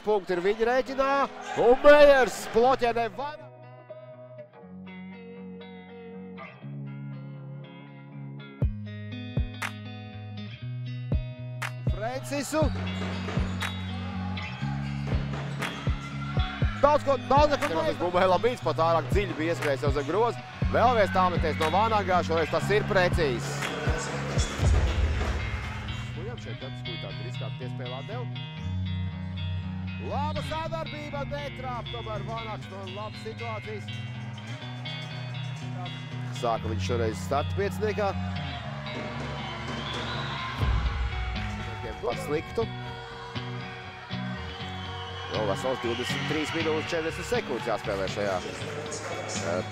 punkti ir viņa rēķinā, un Mejers bloķē vairāk. Francisu. Daudz neko nevis. Bumbē Labīts pat ārāk dziļi bija ieskrējis jau zem groza. Vēlreiz tāmeties no Vānagā, šoreiz tas ir precīzs. Skujam šeit tad Skujtāk riskāt piespēlāt tev. Laba sadarbība netrāp, tomēr Vānāks no labas situācijas. Sāka viņš šoreiz starta pieciniekā. Par sliktu. Vēl vesels 23 minūtes 40 sekundes jāspēlē šajā.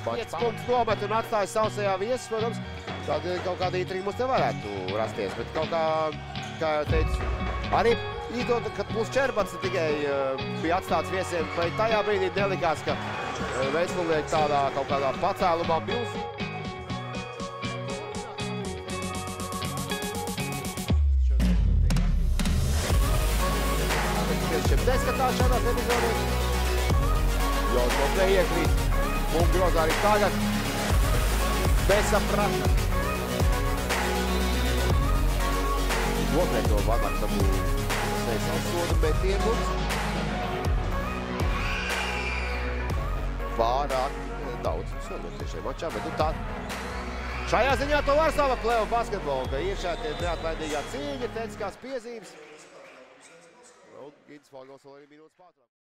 5 punktus nomet un atstāja sausajā viesus, protams. Tad kaut kāda intriga mums te varētu rasties, bet kaut kā jau teicu, arī izdod, kad plus 14 tikai bija atstāts viesiem, bet tajā brīdī nelikās, ka Veclunieki tādā kaut kādā pacēlumā milz. Neskatās šādās epizodēs. Jauns mums neiekrīt. Mums grozā arī tagad. Besaprata. Nokrēt to Vānāks dabū savu sodu, bet iegūts. Pārāk daudz sodu tiešai mačā, bet tā. Šajā ziņā to var sava plēva basketbolu, ka iekšā tie neatlaidīgā cīņa, tehniskās piezīmes. Gīdas Vāgals vēl arī minūtes pārtraukt.